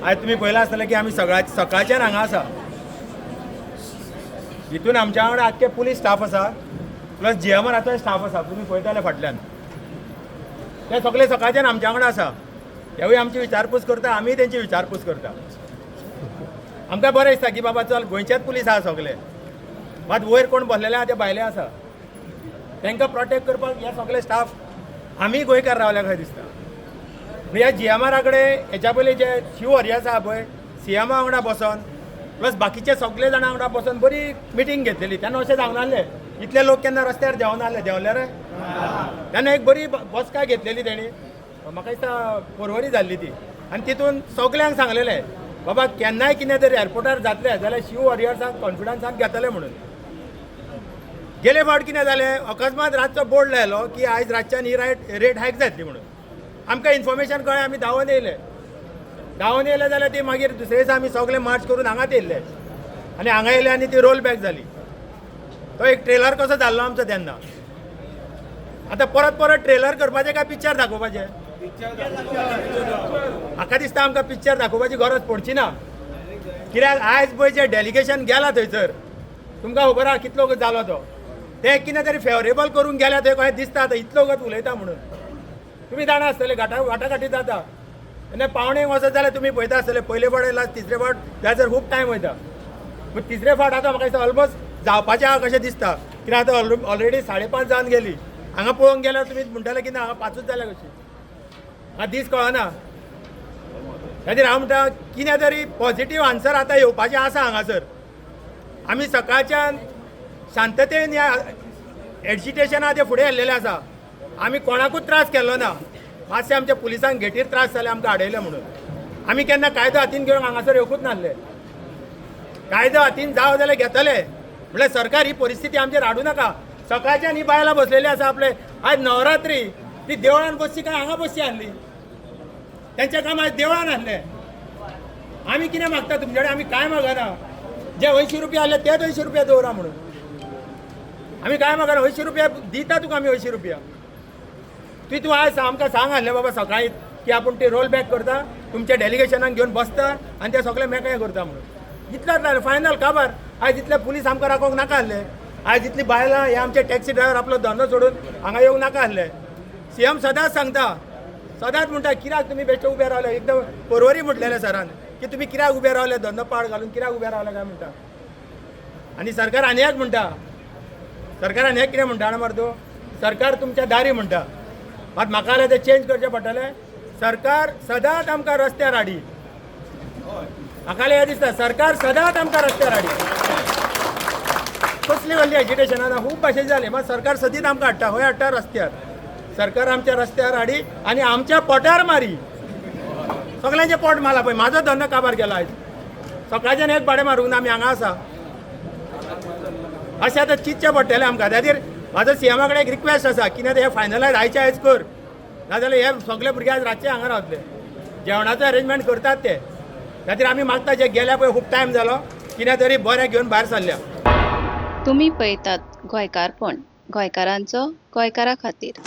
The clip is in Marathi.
आज तुम्ही पळयलां आसतलें की आमी सकाळच्यान हांगा आसा. हितून आमच्या वांगडा आख्खे पुलीस स्टाफ आसा प्लस GMRचो स्टाफ आसा. तुमी पळयताले फाटल्यान ते सगळे सकाळच्यान आमच्या वांगडा आसा. तेवूय आमची विचारपूस करता, आमी तेंची विचारपूस करता. आमकां बरें दिसता की बाबा चल गोंयचेच पुलीस आहा सगळे. मात वयर कोण बसलेले आहा ते भायले आसा. तांकां प्रोटेक्ट करपाक हे सगळे स्टाफ आमी गोंयकार रावल्या खंय दिसता. ह्या GMR कडेन हेच्या पयलीं जे शिव हरियास आहा पळय CM वांगडा बसोन प्लस बाकीचे सगळे जाणां वांगडा बसोन बरी मिटींग घेतलेली. तेन्ना अशें जावं नासलें इतले लोक केन्ना रस्त्यार देंवना नासले. देंवले रे तेन्ना एक बरी बसका घेतलेली तेणी. म्हाका दिसता परवरी जाल्ली ती. आनी तितून सगल्यांक सांगलेलें बाबा केन्नाय कितें जर एअरपोर्टार जातलें जाल्यार शिव हरियासाक कॉन्फिडन्सान घेतले म्हणून. गेले फावट कितें जालें अकस्मात रातचो बोर्ड लायलो की आयज रातच्यान ही रेट हायक जातली म्हणून. आमकां इन्फॉर्मेशन कळ्ळें, आमी धांवून येयले जाल्यार ती मागीर दुसरे दिसा आमी सगळे मार्च करून हांगाच येयल्ले आनी हांगा येयले आनी ती रोल बॅक जाली. तो एक ट्रेलर कसो जाल्लो आमचो तेन्ना. आतां परत ट्रेलर करपाचें काय पिक्चर दाखोवपाचें? म्हाका दिसता आमकां पिक्चर दाखोवपाची गरज पडची ना. कित्याक आयज पळय जे डेलिगेशन गेला थंयसर तुमकां खबर आहा कितलो वगत जालो तो. ते कितें तरी फेवरेबल करून गेल्या थंय कशें दिसता आतां इतलो वगत उलयता म्हणून. तुमी जाणा आसतले वाटाघाटी जाता आनी पावणेक वचत जाल्यार तुमी पळयता आसतले पयले फावट येयला तिसरे फावट जायसर खूब टायम वयता. पूण तिसरे फावट आतां म्हाका दिसता ऑलमोस्ट जावपाचें आहा कशें दिसता. कित्याक आतां ऑलरेडी 5:30 जावन गेली. हांगा पळोवंक गेल्यार तुमी म्हणटाले की ना हांगा 5च जाल्या कशी. हांगा दीस कळना. खातीर हांव म्हणटा कितें तरी पॉझिटीव आन्सर आतां येवपाचें आसा हांगासर. आमी सकाळच्यान शांततेन ह्या एजिटेशना ते फुडें येल्लेले आसा. आमी कोणाकूच त्रास केल्लो ना. मातशें आमच्या पुलिसांक घेटीर त्रास जाले आमकां आडयले म्हणून. आमी केन्ना कायदो हातीन घेवन हांगासर येवकूच नासले. कायदो हातीन जाव जाल्यार घेतले म्हळ्यार सरकार ही परिस्थिती आमचेर हाडूं नाका. सकाळच्यान ही बायलां बसलेली आसा आपले. आयज नवरात्री ती देवळान बसची काय हांगा बसची आहली. तेंचें काम आयज देवळान आहलें. आमी कितें मागता तुमचे कडेन? आमी कांय मागना. जे 80 रुपया आहले तेच 80 रुपया दवरा म्हणून. आमी कांय मागना. 80 रुपया दिता तुका आमी 80 रुपया. तूं आयज आमकां सांग आहलें बाबा सकाळीं की आपूण ती रोल बॅक करता तुमच्या डेलिगेशनाक घेवन बसता आनी ते सगळे मेकळे करता म्हणून. इतलेंच जालें फायनल. काबार आयज इतले पुलीस आमकां राखोवंक नाका आहले. आयज इतली बायलां हे आमचे टॅक्सी ड्रायव्हर आपलो धंदो सोडून हांगा येवंक नाका आहले. CM सदांच सांगता सदांच म्हणटा कित्याक तुमी बेश्टे उबे रावले. एकदम परवरी म्हटलेले सरान की तुमी कित्याक उबे रावले धंदो पाड घालून कित्याक उबे रावले काय म्हणटा. आनी सरकार आनी एक म्हणटा. सरकार आनी एक कितें म्हणटा जाणा मरे सरकार तुमच्या दारी म्हणटा. मात म्हाका जाल्यार ते चेंज करचें पडटलें. सरकार सदांच आमकां रस्त्यार हाडी. म्हाका हे दिसता सरकार सदांच आमकां रस्त्यार हाडी. कसली व्हडली एजिटेशन आसा खूब भाशेची जाली. मात सरकार सदींच आमकां हाडटा. खंय हाडटा? रस्त्यार. सरकार आमच्या रस्त्यार हाडी आनी आमच्या पोटार मारी. सगळ्यांचे पोट मारला पळय. म्हाजो धंदो काबार केला आयज. सकाळच्यान एक भाडें मारूंक ना आमी हांगा आसा. अशें आतां चिंतचें पडटलें आमकां. खातीर म्हाजो CM कडेन एक रिक्वेस्ट आसा कितें हें फायनलायज आयच्या आयज कर नाजाल्यार हे सगळे भुरगे आज रातचे हांगा रावतले. जेवणाचो अरेंजमेंट करतात ते. खातीर आमी मागता जे गेल्या पळय खूब टायम जालो कितें तरी बरें घेवन भायर सरल्या. तुम्ही पळयतात गोंयकारपण. गोंयकारांचो गोंयकारा खातीर.